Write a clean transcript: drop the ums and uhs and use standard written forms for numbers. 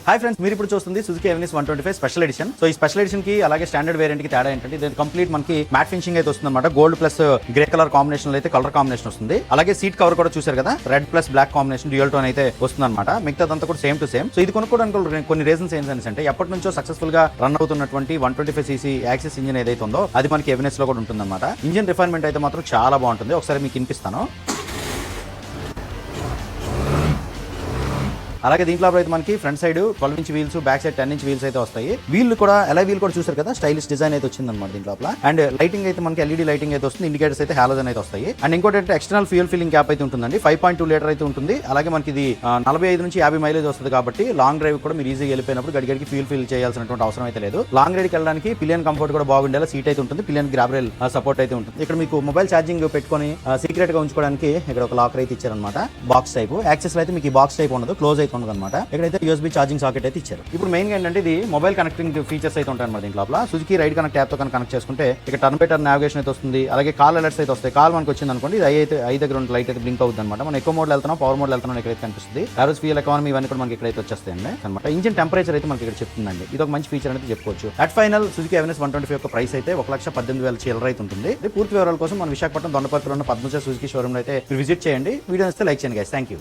Hi friends, మీరు ఇప్పుడు చూస్తుంది సుజుకి ఎవెనిస్ 125 స్పెషల్ ఎడిషన్. సో ఈ స్పెషల్ ఎడిషన్ కి అలాగే స్టాండర్డ్ వేరియంట్ కి తేడా ఏంటంటే ఇది కంప్లీట్ మనకి మ్యాట్ ఫినిషింగ్ అయితే వస్తుంది అనమాట. Gold plus grey colour combination అయితే కలర్ కాంబినేషన్ వస్తుంది. అలాగే సీట్ కవర్ కూడా చూసారు కదా, red plus black combination dual tone అయితే వస్తుంది అనమాట. మిగతాదంతా కూడా సేమ్ టు సేమ్. సో ఇది కొనుక్కోవడానికి కొన్ని రీజన్స్ ఏంటంటే ఎప్పటి నుంచో సక్సెస్ఫుల్ గా రన్ అవుతున్నటువంటి 125cc యాక్సిస్ ఇంజిన్ ఏదైతే ఉందో అది మనకి ఎవెనిస్ లో కూడా ఉంటుంది అనమాట. ఇంజిన్ రిఫైన్మెంట్ అయితే మాత్రం చాలా బాగుంటుంది. ఒకసారి మీకు వినిపిస్తాను. అలాగే దీంట్లో అయితే మనకి front side 12 inch wheels, back side 10 inch wheels అయితే వస్తాయి. వీల్ కూడా ఎలా వీల్ కూడా చూసారు కదా, స్టైలిష్ డిజైన్ అయితే వచ్చింది అనమాట దీంట్లో. అండ్ లైటింగ్ అయితే మనకి ఎల్ఈడి లైటింగ్ అయితే వస్తుంది. ఇండికేటర్స్ అయితే హాలోజన్ అయితే వస్తాయి. అండ్ ఇంకోటి అంటే ఎక్స్టర్నల్ ఫ్యూయల్ ఫిల్లింగ్ క్యాప్ అయితే ఉంటుందండి. 5.2 లీటర్ అయితే ఉంటుంది. అలాగే మనకి ఇది 45 నుంచి 50 మైలేజ్ వస్తుంది కాబట్టి లాంగ్ డ్రైవ్ కూడా మీరు ఈజీగా వెళ్ళిపోయినప్పుడు గడిగడికి ఫ్యూల్ ఫిల్ చేయాల్సినటువంటి అవసరం అయితే లేదు. లాంగ్ రైడ్కి వెళ్ళడానికి పిలియన్ కంఫర్ట్ కూడా బాగుండేలా సీట్ అయితే ఉంటుంది. పిలియన్ గ్రాబ్ రైల్ సపోర్ట్ అయితే ఉంటుంది. ఇక్కడ మీకు మొబైల్ ఛార్జింగ్ పెట్టుకొని సీక్రెట్ గా ఉంచుకోవడానికి ఇక్కడ ఒక లాకర్ అయితే ఇచ్చారనమాట. Box type. యాక్సెస్ లో అయితే మీకు ఈ బాక్స్ టైప్ ఉండదు, క్లోజ్ అయితే ఉండదు అనమాట. అయితే యూఎస్బీ ఛార్జింగ్ సాకెట్ అయితే ఇచ్చారు. ఇప్పుడు మెయిన్ గా ఏంటంటే ఇది మొబైల్ కనెక్టింగ్ ఫీచర్స్ అయితే ఉంటాయి అన్నమాట దీంట్లో. సుజుకి రైడ్ కనెక్ట్ యాప్ తో కనెక్ట్ చేసుకుంటే ఇక్కడ టర్న్ బై టర్న్ నావిగేషన్ అయితే వస్తుంది. అలాగే కాల్ అలర్ట్స్ అయితే వస్తాయి. కాల్ మనకు వచ్చింది అనుకోండి, ఇది ఐ దగ్గర ఉన్న లైట్ అయితే బ్లింక్ అవుతుంది అనమాట. మనం ఎక్కువ మోడ్ వెళ్తున్నాం, పవర్ మోడ్ వెళ్తున్నాం, ఇక్కడైతే కనిపిస్తుంది. యావరేజ్ ఫ్యూయల్ ఎకానమీ ఇవన్నీ కూడా మనకి ఇక్కడైతే వచ్చేస్తాయండి అనమాట. ఇంజిన్ టెంపరేచర్ అయితే మనకి ఇక్కడ చెప్తుందండి. ఇది ఒక మంచి ఫీచర్ అనేది చెప్పుకోవచ్చు. అట్ ఫైనల్ సుజుకి ఎవెనిస్ 125 యొక్క ప్రైస్ అయితే 1,18,000 చిల్లర అయితే ఉంటుంది. పూర్తి వివరాల కోసం మన విశాఖపట్నం దొండపర్తిలో ఉన్న పద్మజ సుజుకి షోరూమ్ అయితే విజిట్ చేయండి. వీడియో ఇస్తే లైక్ చేయండి గైస్. Thank you.